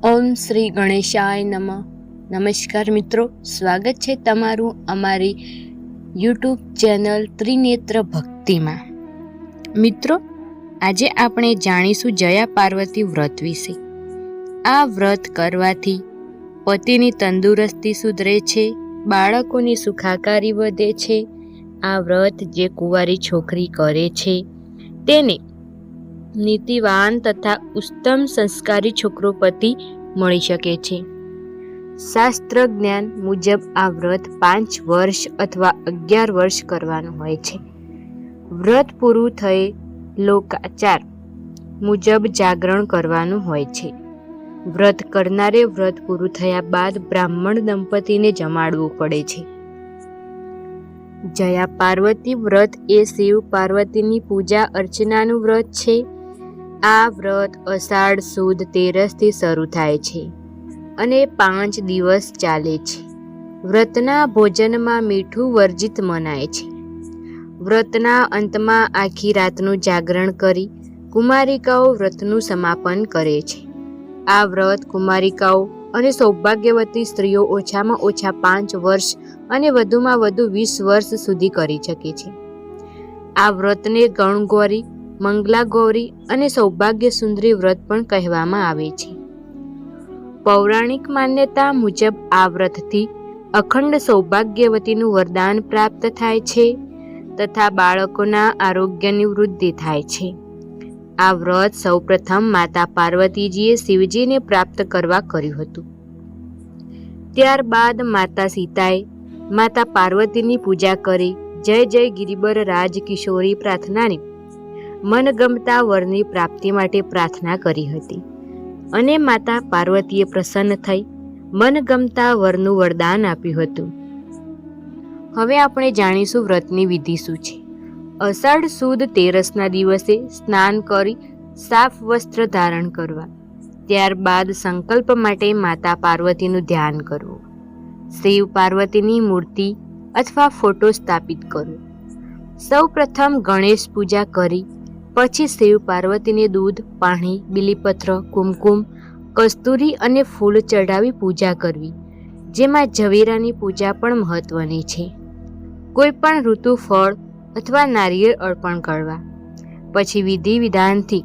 ઓમ શ્રી ગણેશાય નમઃ. નમસ્કાર મિત્રો, સ્વાગત છે તમારું અમારી યુટ્યુબ ચેનલ ત્રિનેત્ર ભક્તિમાં. મિત્રો, આજે આપણે જાણીશું જયા પાર્વતી વ્રત વિશે. આ વ્રત કરવાથી પતિની તંદુરસ્તી સુધરે છે, બાળકોની સુખાકારી વધે છે. આ વ્રત જે કુંવારી છોકરી કરે છે તેને નીતિવાન તથા ઉત્તમ સંસ્કારી છોકરો પતિ મળી શકે છે. શાસ્ત્ર જ્ઞાન મુજબ આ વ્રત 5 વર્ષ અથવા 11 વર્ષ કરવાનું હોય છે. વ્રત પૂરું થયે લોકાચાર મુજબ જાગરણ કરવાનું હોય છે. વ્રત કરનારે વ્રત પૂરું થયા બાદ બ્રાહ્મણ દંપતીને જમાડવું પડે છે. જયા પાર્વતી વ્રત એ શિવ પાર્વતીની પૂજા અર્ચનાનું વ્રત છે. આ વ્રત અષાઢ સુદ 13થી શરૂ થાય છે અને 5 દિવસ ચાલે છે. વ્રતના ભોજનમાં મીઠું વર્જિત મનાય છે. વ્રતના અંતમાં આખી રાતનું જાગરણ કરી કુમારિકાઓ વ્રતનું સમાપન કરે છે. આ વ્રત કુમારિકાઓ અને સૌભાગ્યવતી સ્ત્રીઓ ઓછામાં ઓછા 5 વર્ષ અને વધુમાં વધુ 20 વર્ષ સુધી કરી શકે છે. આ વ્રતને ગણગૌરી, મંગલાગૌરી અને સૌભાગ્ય સુંદરી વ્રત પણ કહેવામાં આવે છે. પૌરાણિક માન્યતા મુજબ આ વ્રતથી અખંડ સૌભાગ્યવતીનું વરદાન પ્રાપ્ત થાય છે તથા બાળકોના આરોગ્યની વૃદ્ધિ થાય છે. આ વ્રત સૌપ્રથમ માતા પાર્વતીજીએ શિવજીને પ્રાપ્ત કરવા કર્યું હતું. ત્યારબાદ માતા સીતાએ માતા પાર્વતીની પૂજા કરી જય જય ગિરિબર રાજ કિશોરી પ્રાર્થનાની મનગમતા વરની પ્રાપ્તિ માટે પ્રાર્થના કરી હતી અને માતા પાર્વતીએ પ્રસન્ન થઈ મનગમતા વરનું વરદાન આપ્યું હતું. હવે આપણે જાણીશું વ્રતની વિધિ શું છે. અષાઢ સુદ 13ના દિવસે સ્નાન કરી સાફ વસ્ત્ર ધારણ કરવા. ત્યારબાદ સંકલ્પ માટે માતા પાર્વતીનું ધ્યાન કરવું. શિવ પાર્વતીની મૂર્તિ અથવા ફોટો સ્થાપિત કરવો. સૌ પ્રથમ ગણેશ પૂજા કરી પછી શિવ પાર્વતીને દૂધ, પાણી, બીલીપત્ર, કુમકુમ, કસ્તુરી અને ફૂલ ચઢાવી પૂજા કરવી, જેમાં ઝવેરાની પૂજા પણ મહત્વની છે. કોઈ પણ ઋતુ ફળ અથવા નારિયેળ અર્પણ કરવા. પછી વિધિ વિધાનથી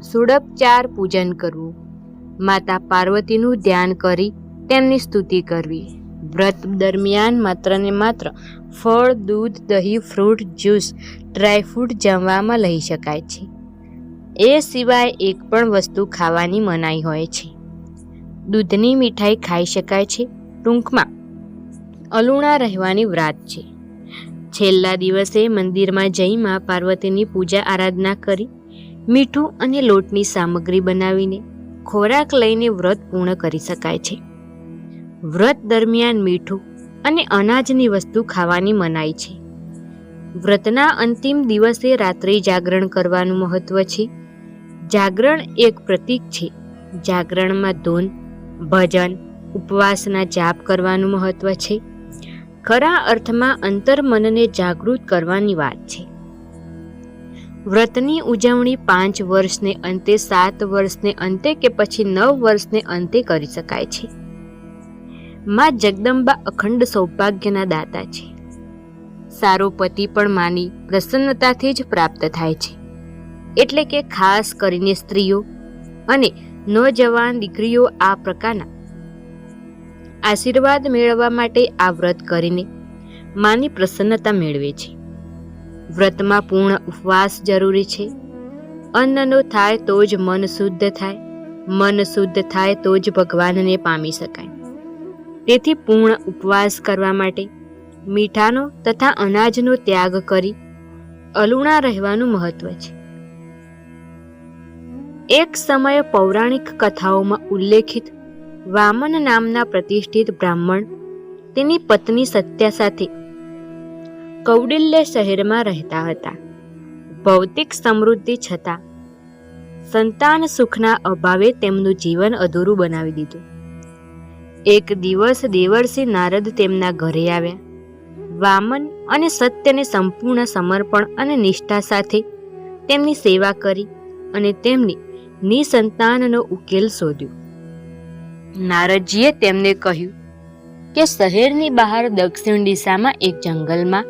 ષોડોપચાર પૂજન કરવું. માતા પાર્વતીનું ધ્યાન કરી તેમની સ્તુતિ કરવી. વ્રત દરમિયાન માત્ર ને માત્ર ફળ, દૂધ, દહીં, ફ્રૂટ, જ્યુસ, ડ્રાયફ્રૂટ જમવામાં લઈ શકાય છે. એ સિવાય એક પણ વસ્તુ ખાવાની મનાઈ હોય છે. દૂધની મીઠાઈ ખાઈ શકાય છે. ટૂંકમાં અલુણા રહેવાની વ્રત છે. છેલ્લા દિવસે મંદિરમાં જઈ મા પાર્વતીની પૂજા આરાધના કરી મીઠું અને લોટની સામગ્રી બનાવીને ખોરાક લઈને વ્રત પૂર્ણ કરી શકાય છે. વ્રત દરમિયાન મીઠું અને અનાજની વસ્તુ ખાવાની મનાઈ છે. વ્રતના અંતિમ દિવસે રાત્રિ જાગરણ કરવાનું મહત્વ છે. જાગરણ એક પ્રતીક છે. જાગરણમાં ધૂન, ભજન, ઉપવાસના જાપ કરવાનું મહત્વ છે. ખરા અર્થમાં અંતર્મનને જાગૃત કરવાની વાત છે. વ્રતની ઉજવણી 5 વર્ષને અંતે, 7 વર્ષને અંતે કે પછી 9 વર્ષને અંતે કરી શકાય છે. માં જગદંબા અખંડ સૌભાગ્યના દાતા છે. સારો પતિ પણ માની પ્રસન્નતાથી જ પ્રાપ્ત થાય છે. એટલે કે ખાસ કરીને સ્ત્રીઓ અને નોજવાન દીકરીઓ આ પ્રકારના આશીર્વાદ મેળવવા માટે આ વ્રત કરીને માની પ્રસન્નતા મેળવે છે. વ્રતમાં પૂર્ણ ઉપવાસ જરૂરી છે. અન્નનો થાય તો જ મન શુદ્ધ થાય, મન શુદ્ધ થાય તો જ ભગવાનને પામી શકાય. તેથી પૂર્ણ ઉપવાસ કરવા માટે મીઠાનો તથા અનાજનો ત્યાગ કરી અલુણા રહેવાનું મહત્વ છે. એક સમયે પૌરાણિક કથાઓમાં ઉલ્લેખિત વામન નામના પ્રતિષ્ઠિત બ્રાહ્મણ તેની પત્ની સત્યા સાથે કૌડિલ્ય શહેરમાં રહેતા હતા. ભૌતિક સમૃદ્ધિ છતાં સંતાન સુખના અભાવે તેમનું જીવન અધૂરું બનાવી દીધું. એક દિવસ દેવર્ષિ નારદ તેમના ઘરે આવ્યા. વામન અને સત્યને સંપૂર્ણ સમર્પણ અને નિષ્ઠા સાથે તેમની સેવા કરી અને તેમની નિસંતાનનો ઉકેલ શોધ્યો. નારદજીએ તેમને કહ્યું કે શહેરની બહાર દક્ષિણ દિશામાં એક જંગલમાં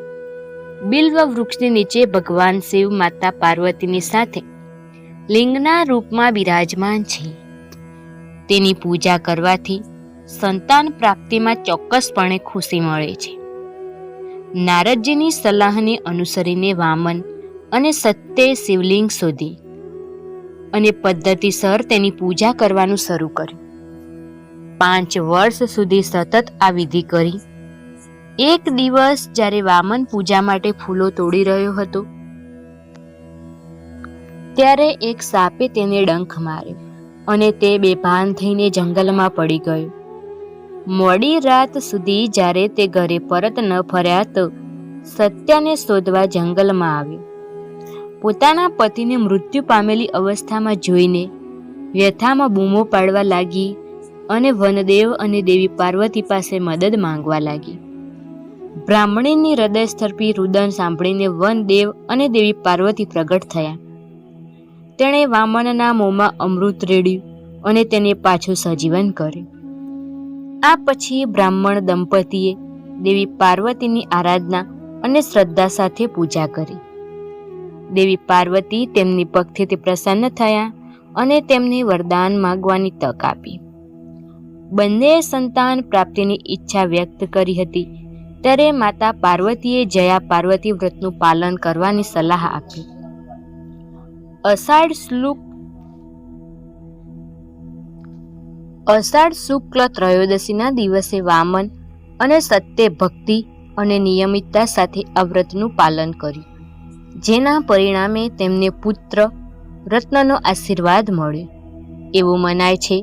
બિલ્વ વૃક્ષની નીચે ભગવાન શિવ માતા પાર્વતીની સાથે લિંગના રૂપમાં બિરાજમાન છે. તેની પૂજા કરવાથી સંતાન પ્રાપ્તિમાં ચોક્કસપણે ખુશી મળે છે. નારદજીની સલાહને અનુસરીને વામન અને સત્યે શિવલિંગ શોધી અને પદ્ધતિસર તેની પૂજા કરવાનું શરૂ કર્યું. 5 વર્ષ સુધી સતત આ વિધિ કરી. એક દિવસ જ્યારે વામન પૂજા માટે ફૂલો તોડી રહ્યો હતો ત્યારે એક સાપે તેને ડંખ માર્યો અને તે બેભાન થઈને જંગલમાં પડી ગયો. મોડી રાત સુધી જ્યારે તે ઘરે પરત ન ફર્યા તો સત્યાને શોધવા જંગલમાં આવ્યો. પોતાના પતિને મૃત્યુ પામેલી અવસ્થામાં જોઈને વ્યથામાં બૂમો પાડવા લાગી અને વનદેવ અને દેવી પાર્વતી પાસે મદદ માંગવા લાગી. બ્રાહ્મણીની હૃદયસ્તર્પી રુદન સાંભળીને વનદેવ અને દેવી પાર્વતી પ્રગટ થયા. તેણે વામનના મોંમાં અમૃત રેડ્યું અને તેને પાછું સજીવન કર્યું. આ પછી બ્રાહ્મણ દંપતીએ દેવી પાર્વતીની આરાધના અને શ્રદ્ધા સાથે પૂજા કરી. દેવી પાર્વતી તેમની ભક્તિથી પ્રસન્ન થયા અને તેમને વરદાન માંગવાની તક આપી. બંનેએ સંતાન પ્રાપ્તિની ઈચ્છા વ્યક્ત કરી હતી ત્યારે માતા પાર્વતીએ જયા પાર્વતી વ્રતનું પાલન કરવાની સલાહ આપી. અષાઢ શુક્લ ત્રયોદશીના દિવસે વામન અને સત્યે ભક્તિ અને નિયમિતતા સાથે આ વ્રતનું પાલન કર્યું, જેના પરિણામે તેમને પુત્ર રત્નનો આશીર્વાદ મળ્યો. એવું મનાય છે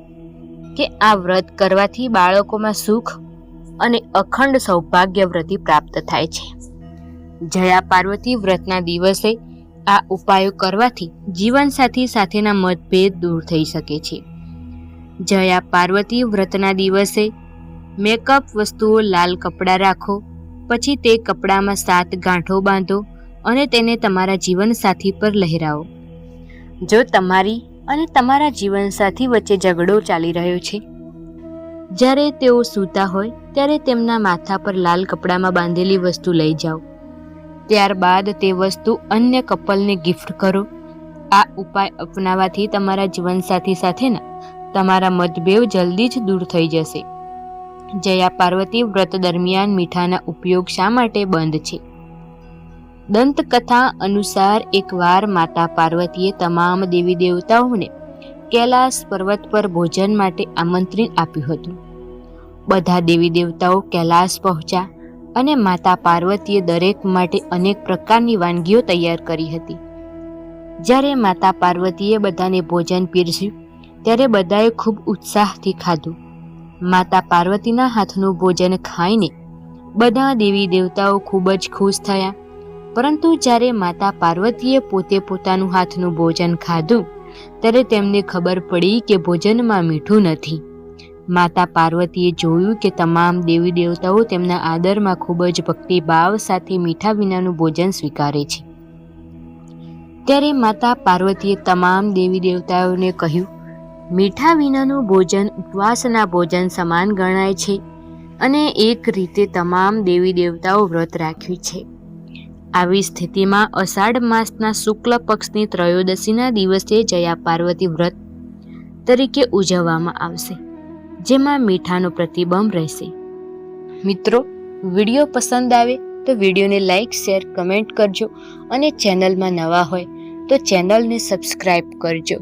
કે આ વ્રત કરવાથી બાળકોમાં સુખ અને અખંડ સૌભાગ્યવૃદ્ધિ પ્રાપ્ત થાય છે. જયા પાર્વતી વ્રતના દિવસે આ ઉપાયો કરવાથી જીવનસાથી સાથેના મતભેદ દૂર થઈ શકે છે. જયા પાર્વતી વ્રતના દિવસે મેકઅપ વસ્તુઓ લાલ કપડાં રાખો, પછી તે કપડામાં 7 ગાંઠો બાંધો અને તેને તમારા જીવનસાથી પર લહેરાવો. જો તમારી અને તમારા જીવનસાથી વચ્ચે ઝઘડો ચાલી રહ્યો છે, જ્યારે તેઓ સૂતા હોય ત્યારે તેમના માથા પર લાલ કપડામાં બાંધેલી વસ્તુ લઈ જાઓ. ત્યારબાદ તે વસ્તુ અન્ય કપલને ગિફ્ટ કરો. આ ઉપાય અપનાવવાથી તમારા જીવનસાથી સાથેના તમારા મતભેદ જલ્દી જ દૂર થઈ જશે. જયા પાર્વતી વ્રત દરમિયાન મીઠાના ઉપયોગ શા માટે બંધ છે? દંતકથા અનુસાર એકવાર માતા પાર્વતીએ તમામ દેવી દેવતાઓને કૈલાસ પર્વત પર ભોજન માટે આમંત્રણ આપ્યું હતું. બધા દેવી દેવતાઓ કૈલાસ પહોંચ્યા અને માતા પાર્વતીએ દરેક માટે અનેક પ્રકારની વાનગીઓ તૈયાર કરી હતી. જ્યારે માતા પાર્વતીએ બધાને ભોજન પીરસ્યું ત્યારે બધાએ ખૂબ ઉત્સાહથી ખાધું. માતા પાર્વતીના હાથનું ભોજન ખાઈને બધા દેવી દેવતાઓ ખૂબ જ ખુશ થયા. પરંતુ જ્યારે માતા પાર્વતીએ પોતે પોતાનું હાથનું ભોજન ખાધું ત્યારે તેમને ખબર પડી કે ભોજનમાં મીઠું નથી. માતા પાર્વતીએ જોયું કે તમામ દેવી દેવતાઓ તેમના આદરમાં ખૂબ જ ભક્તિભાવ સાથે મીઠા વિનાનું ભોજન સ્વીકારે છે. ત્યારે માતા પાર્વતીએ તમામ દેવી દેવતાઓને કહ્યું, મીઠા વિનાનું ભોજન ઉપવાસના ભોજન સમાન ગણાય છે અને એક રીતે તમામ દેવી દેવતાઓ વ્રત રાખ્યું છે. આવી સ્થિતિમાં અષાઢ માસના શુક્લ પક્ષની ત્રયોદશીના દિવસે જયા પાર્વતી વ્રત તરીકે ઉજવવામાં આવશે, જેમાં મીઠાનો પ્રતિબંધ રહેશે. મિત્રો, વિડીયો પસંદ આવે તો વિડીયોને લાઇક, શેર, કમેન્ટ કરજો અને ચેનલમાં નવા હોય તો ચેનલને સબસ્ક્રાઈબ કરજો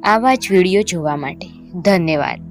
આવા જ વિડીયો જોવા માટે. ધન્યવાદ.